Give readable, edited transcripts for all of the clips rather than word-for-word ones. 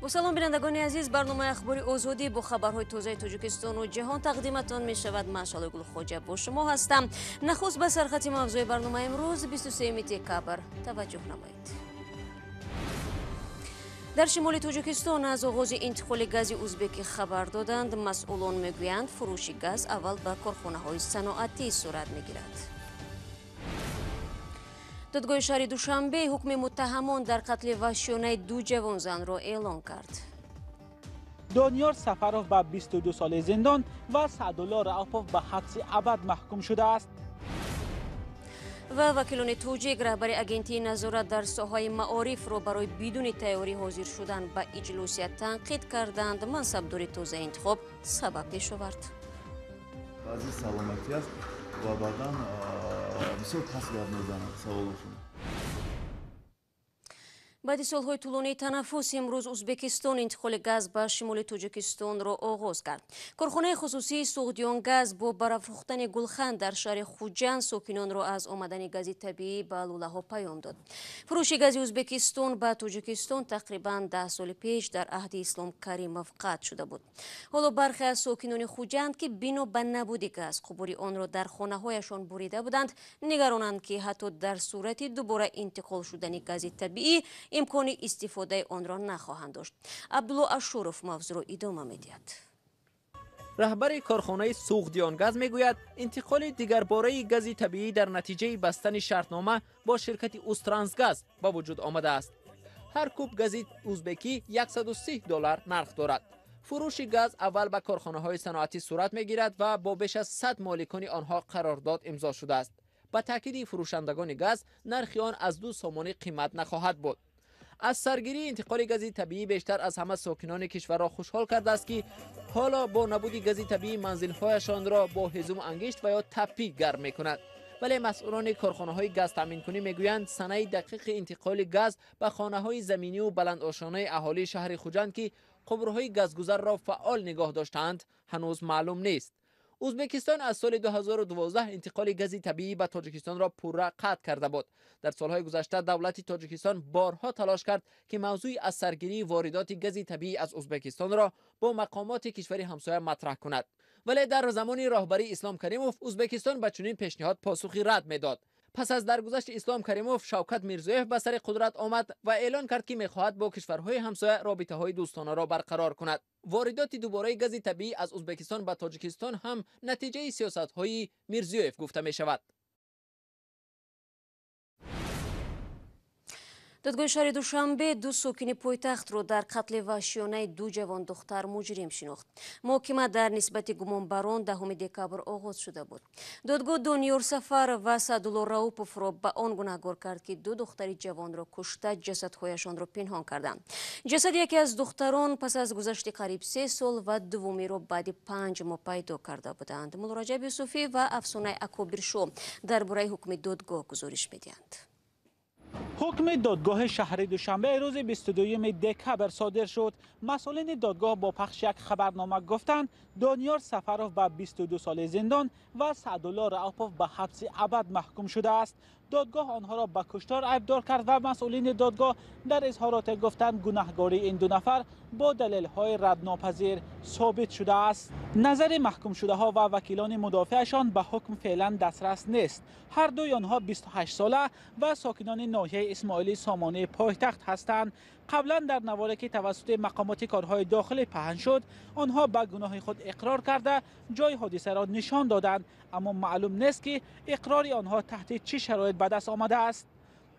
با سلام بینندگان عزیز، برنامه اخباری آزادی با خبرهای تازه تاجیکستان و جهان تقدیمتان می شود. من شالگل خوجه با شما هستم. نخست به سرخط موضوع برنامه امروز 23 دکامبر توجه نمایید. در شمال تاجیکستان از آغاز انتقال گاز ازبکی خبر دادند. مسئولان میگویند فروش گاز اول به کارخانه‌های صنعتی صورت میگیرد. دادگاه شهر دوشنبه حکم متهمان در قتل وحشیانه 2 جوان زن را اعلام کرد. دانیار سفروف به 22 سال زندان و سعدالله رؤوف به حبس ابد محکوم شده است. و وکیلان توجیک رهبر اگنتی نظارت در ساحای معارف را برای بدون تیاری حاضر شدن به اجلاسیت تنقید کردند. منصبدار تازه انتخاب سبب پیش آورد. بعضی سلامتی است و بعداً بسیار پس میزنند سوالشون. بعد سالهای طولانی تنفس امروز ازبکستان انتقال گاز به شمال تاجیکستان را آغاز کرد. کارخانه خصوصی سوغدیان گاز با برافروختن گلخند در شهر خوجند ساکنان را از آمدن گاز طبیعی به لوله ها پیام داد. فروش گاز ازبکستان به تاجیکستان تقریبا 10 سال پیش در عهد اسلام کریموف قطع شده بود. حالا برخی از ساکنان خوجند که بنا به نبود گاز قبور آن را در خانه هایشان بریده بودند نگرانند که حتی در صورت دوباره انتقال شدن گاز طبیعی امکان استفاده آن را نخواهند داشت. عبدالله اشورف موضوع را ادامه می‌دهد. رهبر کارخانه سوغدیان گاز میگوید انتقال دیگر باره گاز طبیعی در نتیجه بستن شرطنامه با شرکت اوسترانسگاز با وجود آمده است. هر کوب گاز ازبکی $130 نرخ دارد. فروش گاز اول به کارخانه های صنعتی صورت میگیرد و با بیش از 100 مالکان آنها قرارداد امضا شده است. با تاکید فروشندگان گاز نرخ آن از 2 سومانی قیمت نخواهد بود. از سرگیری انتقال گاز طبیعی بیشتر از همه ساکنان کشور را خوشحال کرده است که حالا با نبود گاز طبیعی منزل‌هایشان را با هیزم انگشت و یا تپی گرم می‌کند. ولی مسئولان کارخانه‌های گاز تامین کنی میگویند صنایع دقیق انتقال گاز به خانه‌های زمینی و بلندآشانه اهالی شهر خوجند که قبرهای گازگذر را فعال نگاه داشتند هنوز معلوم نیست. ازبکستان از سال 2012 انتقال گاز طبیعی به تاجیکستان را پورا قطع کرده بود. در سالهای گذشته دولت تاجیکستان بارها تلاش کرد که موضوع از سرگیری واردات گاز طبیعی از ازبکستان را با مقامات کشور همسایه مطرح کند. ولی در زمان راهبری اسلام کریموف ازبکستان به چنین پیشنهاد پاسخی رد میداد. پس از درگذشت اسلام کریموف شوکت میرزیوف به سر قدرت آمد و اعلان کرد که میخواهد با کشورهای همسایه رابطه‌های دوستانه را برقرار کند. واردات دوباره گاز طبیعی از ازبکستان به تاجیکستان هم نتیجه سیاست‌های میرزیوف گفته می شود. دادگاه شهر دوشنبه 2 ساکن پایتخت را در قتل وحشیانه 2 جوان دختر مجرم شناخت. محاکمه در نسبت گمانبران 10 دکامبر آغاز شده بود. دادگاه دانیار سفر و سعدالله رؤوف را به آن گناهکار کرد که 2 دختر جوان را کشته جسدهایشان را پنهان کردند. جسد یکی از دختران پس از گذشت قریب 3 سال و دومی را بعد 5 ماه پیدا کرده بودند. ملرجب یوسفی و افسانه اکابر شو درباره حکم دادگاه گزارش می‌دهند. حکم دادگاه شهر دوشنبه روز 22 دکامبر صادر شد. مسئولین دادگاه با پخش یک خبرنامه گفتند دانیار سفروف به 22 سال زندان و سعدالله رؤوف به حبس ابد محکوم شده است. دادگاه آنها را به کشتار عیبدار کرد و مسئولین دادگاه در اظهارات گفتند گناهکاری این 2 نفر با دلیل‌های ردناپذیر ثابت شده است. نظر محکوم شده ها و وکیلان مدافعشان به حکم فعلا دسترس نیست. هر دوی آنها 28 ساله و ساکنان ناحیه اسماعیلی سامانه پایتخت هستند. قبلا در نواری که توسط مقامات کارهای داخلی پهن شد آنها به گناه خود اقرار کرده جای حادثه را نشان دادند، اما معلوم نیست که اقرار آنها تحت چه شرایط به دست آمده است.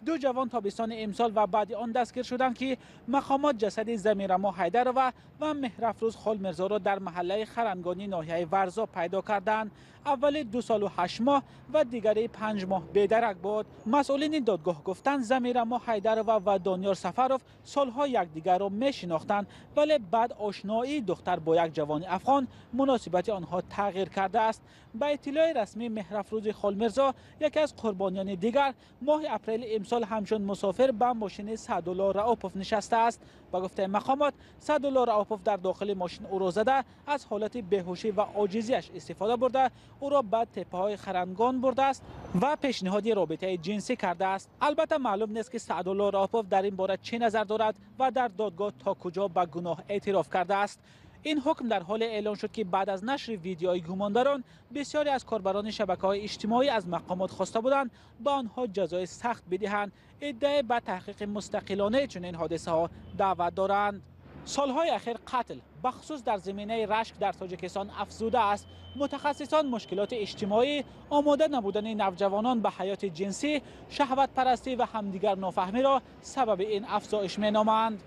2 جوان تابستان امسال و بعد آن دستگیر شدند که مقامات جسد زمیرما حیدرova و مهرافروز خالمرزا را در محله خرنگانی ناحیه ورزا پیدا کردند. اول 2 سال و 8 ماه و دیگری 5 ماه بیدرک بود. مسئولین دادگاه گفتند زمیرما حیدرova و دانیار سفروف سالها یکدیگر را میشناختند، ولی بعد آشنایی دختر با یک جوان افغان مناسبت آنها تغییر کرده است. به اطلاع رسمی مهرافروز خالمرزا یکی از قربانیان دیگر ماه اپریل امسال همچون مسافر به ماشین سعدالله رؤوف نشسته است. با گفته مقامات سعدالله رؤوف در داخل ماشین او را زده از حالت بیهوشی و عاجزیش استفاده برده او را به تپه‌های خرندگان برده است و پیشنهاد رابطه جنسی کرده است. البته معلوم نیست که سعدالله راپوف در این باره چه نظر دارد و در دادگاه تا کجا به گناه اعتراف کرده است. این حکم در حال اعلان شد که بعد از نشر ویدیوهای گمانداران بسیاری از کاربران شبکه‌های اجتماعی از مقامات خواسته بودند به آنها جزای سخت بدهند. ادعای به تحقیق مستقلانه چنین حادثه ها دعوت دارند. سالهای اخیر قتل بخصوص در زمینه رشک در تاجیکستان افزوده است. متخصصان مشکلات اجتماعی، آماده نبودن نوجوانان به حیات جنسی، شهوت پرستی و همدیگر نافهمی را سبب این افزایش می‌نامند.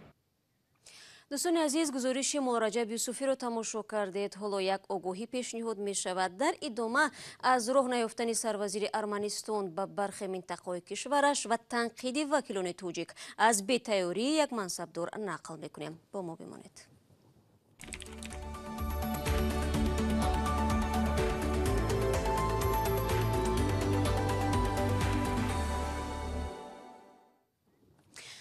دوستان عزیز، گزارش مراجع یوسفی را تماشا کردید. حالا یک آگاهی پیشنهاد می شود. در ادامه از راه نیافتن سروزیر ارمنستان به برخی منطقه‌های کشورش و تنقید وکیلان توجیک از بی‌تیاری یک منصبدار نقل میکنیم. با ما بمانید.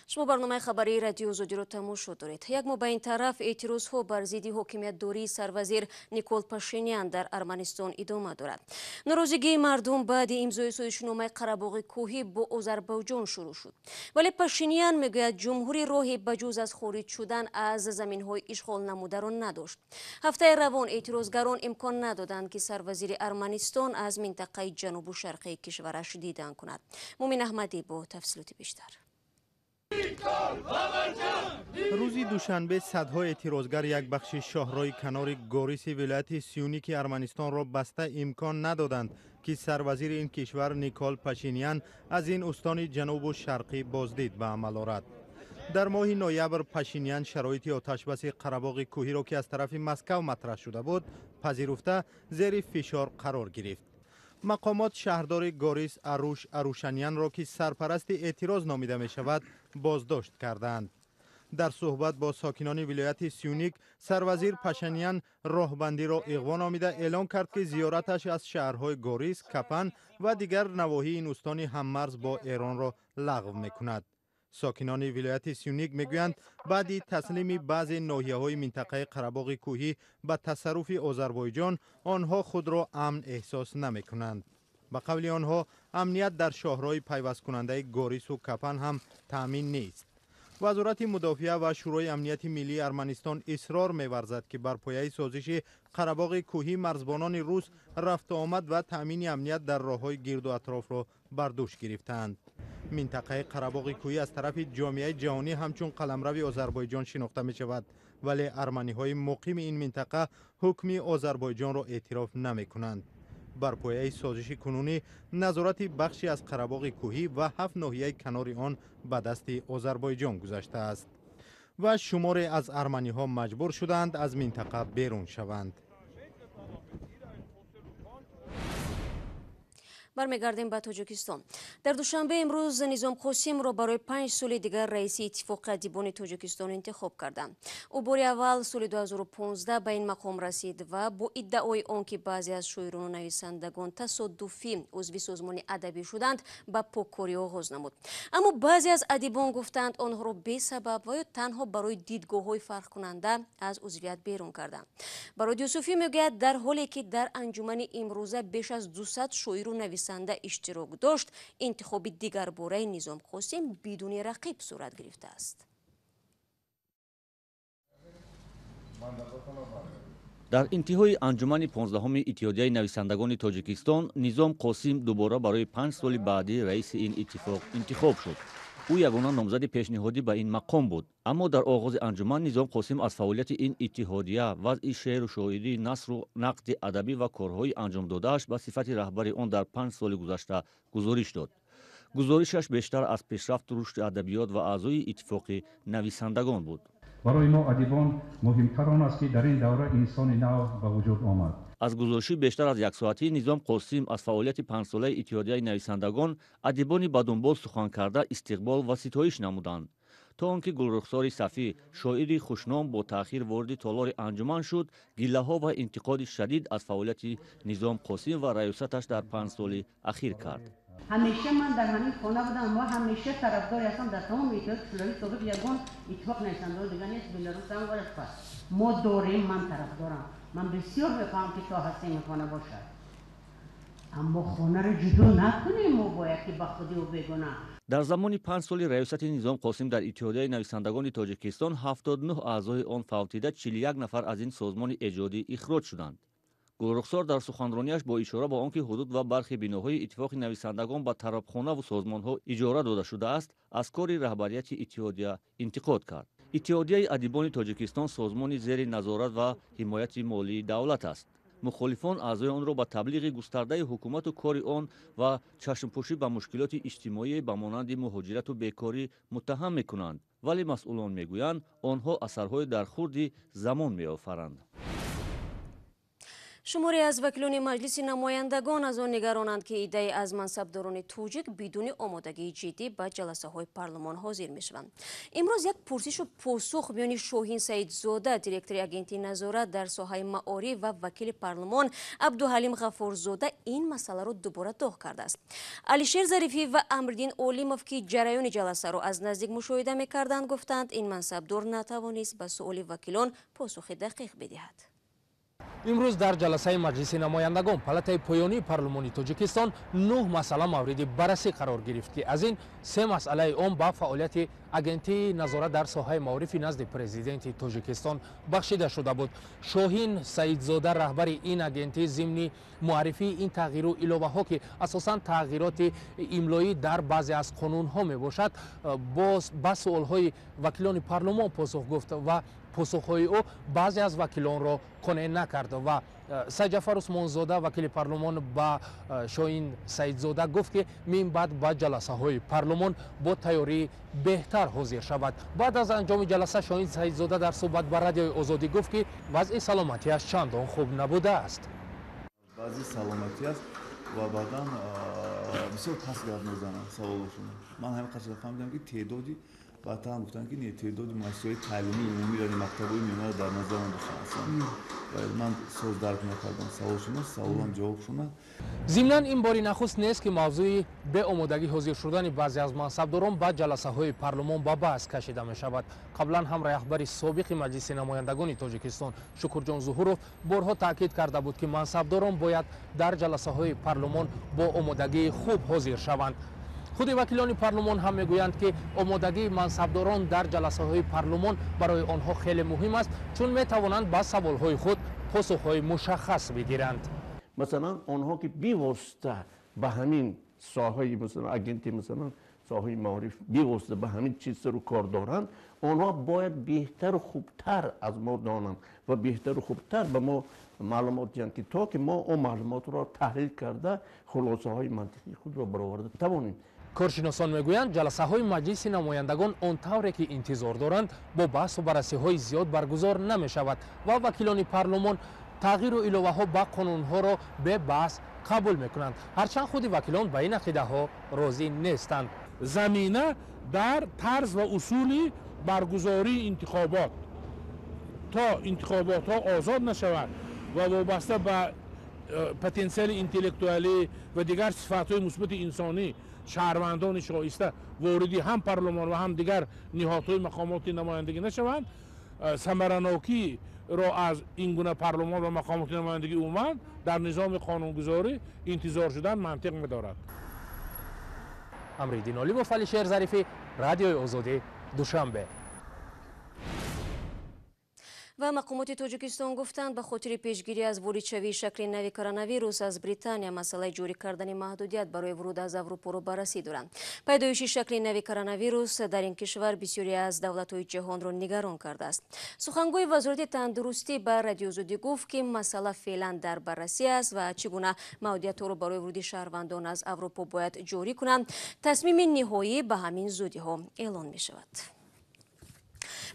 شما برنامه خبری رادیو آزادی رو تماشا دارید. یک ما به این طرف اعتراض‌ها بر ضد حاکمیت دوری سروزیر نیکول پاشینیان در ارمنستان ادامه دارد. ناراضگی مردم بعد امضای سازشنامه قره‌باغ کوهی با آذربایجان شروع شد. ولی پاشینیان میگوید جمهوری راهی بجز از خارج شدن از زمین‌های اشغال نموده را نداشت. هفته روان اعتراضگران امکان ندادند که سروزیر ارمنستان از منطقه جنوب و شرقی کشورش دیدن کند. مومن احمدی با تفصیلات بیشتر. روزی دوشنبه صدها اعتراضگر یک بخش شاهرای کنار گوریس ولایت سیونیک ارمنستان را بسته امکان ندادند که سروزیر این کشور نیکول پاشینیان از این استان جنوب و شرقی بازدید به عمل آورد. در ماه نوامبر پاشینیان شرایط آتشبس قره‌باغ کوهی را که از طرف مسکو مطرح شده بود پذیرفته زیر فشار قرار گرفت. مقامات شهردار گوریس اروشانیان را که سرپرست اعتراض نامیده می شود بازداشت کردند. در صحبت با ساکنان ولایت سیونیک سروزیر پاشینیان راهبندی را اغوا نامیده اعلان کرد که زیارتش از شهرهای گوریس، کپن و دیگر نواحی این استان هممرز با ایران را لغو می کند. ساکنان ولایت سیونیک میگویند بعد تسلیم بعضی ناحیه‌های منطقه قره‌باغ کوهی به تصرف آذربایجان آنها خود را امن احساس نمی‌کنند. به قول آنها امنیت در شهرهای پیوست کننده گوریس و کپن هم تامین نیست. وزارت مدافعه و شورای امنیت ملی ارمنستان اصرار می‌ورزد که بر پایه سازش قره‌باغ کوهی مرزبانان روس رفت و آمد و تامین امنیت در راه‌های گرد و اطراف را بر دوش گرفتند. منطقه قره‌باغ کوهی از طرف جامعه جهانی همچون قلمرو آذربایجان شناخته می شود، ولی ارمنی‌های مقیم این منطقه حکم آذربایجان را اعتراف نمی کنند. بر پایه سازش کنونی نظارت بخشی از قره‌باغ کوهی و 7 ناحیه کنار آن به دست آذربایجان گذشته است و شماری از ارمنی‌ها مجبور شدند از منطقه بیرون شوند. برمیگردیم به تاجیکستان. در دوشنبه امروز نظام قاسم را برای 5 سال دیگر رئیسی اتفاق ادیبانی تاجیکستان انتخاب کردند. او باری اول سال 2015 به این مقام رسید و با ادعای آنکه بعضی از شاعران و نویسندگان تصادفی عضو سازمان ادبی شدند به پاککاری آغاز نمود. اما بعضی از ادیبان گفتند آنها را بی سبب و یا تنها برای دیدگاه‌های فرق کننده از عضویت بیرون کردند. برای یوسفی میگوید در حالی که در انجمن امروزه بیش از 200 شاعر و نویسنده اشتراک داشت، انتخاب دیگر باره نظام قاسم بدون رقیب صورت گرفته است. در انتهای انجمن 15 اتحادیه نویسندگان تاجیکستان نظام قاسم دوباره برای 5 سال بعدی رئیس این اتفاق انتخاب شد. او یگانه نامزد پیشنهادی به این مقام بود، اما در آغاز انجمن نظام قاسم از فعالیت این اتحادیه، وضع شعر و شاعری، نثر و نقد ادبی و کارهای انجام داده‌اش به صفت رهبر آن در 5 سال گذشته گزارش داد. گزارشش بیشتر از پیشرفت و رشد ادبیات و اعضای اتفاق نویسندگان بود. برای ما ادیبان مهمتر آن است که در این دوره انسان نو به وجود آمد. از گزارشی بیشتر از 1 ساعتی نظام قاسم از فعالیت 5 ساله اتحادیه نویسندگان ادیبانی به دنبال سخن کرده استقبال و ستایش نمودند، تا آنکه گلرخسار صفی شاعری خوشنام با تأخیر وارد تالار انجمن شد، گله‌ها و انتقاد شدید از فعالیت نظام قاسم و ریاستش در 5 سال اخیر کرد. همیشه من در همین خانه بودم و همیشه طرفداری هستم در تمام اتحاد شوروی سابق یگان اتفاق نویسندگان دیگر نیست بلاروس هم وارد است. ما داریم، من طرفدارم. من بسیار می‌خواهم که تا هسته این خانه باشد. اما خانه رو جدا نکنیم و باید که به خودی و بگونه. در زمان 5 سال ریاست نظام قاسم در اتحادیه نویسندگان تاجیکستان 79 اعضای آن فوتیده، 41 نفر از این سازمان ایجادی اخراج شدند. گلرخسار در سخنرانیش با اشاره به آنکه حدود و برخی بناهای اتفاق نویسندگان به طرابخانه و سازمانها اجاره داده شده است، از کار رهبریت اتحادیه انتقاد کرد. اتحادیه ادیبانی تاجیکستان سازمانی زیر نظارت و حمایت مالی دولت است. مخالفان اعضای آن را به تبلیغ گسترده حکومت و کار آن و چشمپوشی به مشکلات اجتماعی به مانند مهاجرت و بیکاری متهم میکنند، ولی مسئولان میگویند آنها اثرهای در خورد زمان میآفرند. شماری از وکیلان مجلس نمایندگان از آن نگرانند که ایده از منصبداران توجیک بدون آمادگی جدی به جلسه های پارلمان حاضر می شوند. امروز یک پرسش و پاسخ میان شاهین سعیدزاده، دیرکتور اگنتی نظارت در ساحه معاری و وکیل پارلمان عبدالحلیم غفورزاده این مسئله را دوباره داغ کرده است. علیشیر ظریفی و امردین اولیموف که جریان جلسه را از نزدیک مشاهده می‌کردند گفتند این منصبدار نتوانست به سؤال وکیلان پاسخ دقیق بدهد. امروز در جلسه مجلس نمایندگان پالاتای پایانی پارلمانی تاجیکستان 9 مسئله مورد بررسی قرار گرفت که از این 3 مسئله آن با فعالیت اگنتی نظارت در ساحه معارف نزد پرزیدنت تاجیکستان بخشیده شده بود. شاهین سعیدزاده رهبر این اگنتی ضمن معرفی این تغییر و علاوه ها که اساساً تغییرات املایی در بعضی از قانون ها می باشد با سوال های وکیلان پارلمان پاسخ گفت و پاسخهای او بعضی از وکیلان را قانع نکرد و سید جعفر عثمانزاده وکیل پارلمان با شاهین سعیدزاده گفت که من بعد با جلسه های پارلمان با تیاری بهتر حاضر شود. بعد از انجام جلسه شاهین سعیدزاده در صحبت با رادیوی آزادی گفت که وضع سلامتیش چندان خوب نبوده است. بعضی سلامتی است و بعداً بسیار پس گرد میزنند سوالشون. من همین قصد فهمیدم که تعدادی بعد هم گفتن که تعداد مؤسسه‌های تعلیمی عمومی را مکتب‌های میانه در نظر داشتن. من سوال درک نکردم سوالشون، سوالم جوابشون. ضمناً این باری نخست نیست که موضوع به آمادگی حاضر شدن بعضی از منصبداران با جلسه های پارلمان با بحث کشیده می شود. قبلا هم رهبر سابق مجلس نمایندگان تاجیکستان شکرجان ظهوروف بارها تاکید کرده بود که منصبداران باید در جلسه های پارلمان با آمادگی خوب حاضر شوند. خود وکیلان پارلمان هم میگویند که آمادگی منصبداران در جلسه های پارلمان برای آنها خیلی مهم است، چون می توانند با سوال های خود پاسخ های مشخص بگیرند. مثلا آنها که بی‌واسطه به همین ساحه مثلا اگنتی مثلا ساحه معارف بی‌واسطه به همین چیز رو کار دارند، آنها باید بهتر و خوبتر از ما دانند و بهتر و خوبتر به ما معلومات دهند که تا که ما اون معلومات را تحلیل کرده خلاصه های منطقی خود را برآورده توانیم. کارشناسان میگویند جلسه های مجلس نمایندگان آنطوری که انتظار دارند با بحث و بررسی های زیاد برگزار نمی شود و وکیلان پارلمان تغییر و علاوه ها با قانون ها را به بحث قبول میکنند، هرچند خود وکیلان به این عقیده ها راضی نیستند. زمینه در طرز و اصول برگزاری انتخابات تا انتخابات ها آزاد نشود و وابسته به پتانسیل انتلکتوالی و دیگر صفات های مثبت انسانی شهروندان شایسته واردی هم پارلمان و هم دیگر نهادهای مقامات نمایندگی نشوند، ثمرناکی را از این گونه پارلمان و مقامات نمایندگی عموما در نظام قانونگذاری انتظار شدن منطق می‌دارد. امردین اولیموف، علیشیر ظریفی، رادیوی آزادی، دوشنبه. و مقامات تاجیکستان گفتند به خاطر پیشگیری از وارد شکل نوی کرونا از بریتانیا مسئله جاری کردن محدودیت برای ورود از اروپا را بررسی دارند. پیدایش شکل نوی کرونا در این کشور بسیاری از دولت‌های جهان را نگران کرده است. سخنگوی وزارت تندرستی به رادیو آزادی گفت که مسئله فعلا در بررسی است و چگونه محدودیت را برای ورود شهروندان از اروپا باید جاری کنند. تصمیم نهایی به همین زودی ها اعلان می شود.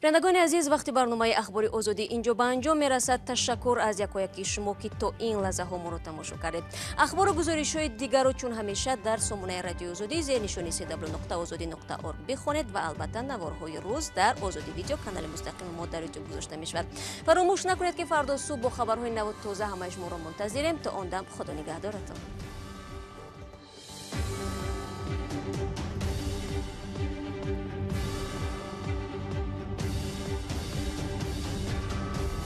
بینندگان عزیز، وقتی برنامه اخبار آزادی اینجا به انجام میرسد. تشکر از یکایک شما که تا این لحظه ها ما را تماشا کردید. اخبار و گزارش های دیگر را چون همیشه در سامانه رادیو آزادی زیر نشانی www.azadi.org بخوانید و البته نوارهای روز در آزادی ویدیو کانال مستقیم ما در یوتیوب گذاشته می شود. فراموش نکنید که فردا صبح با خبرهای نو و تازه همه شما را منتظریم. تا آن دم خدا نگهدارتان.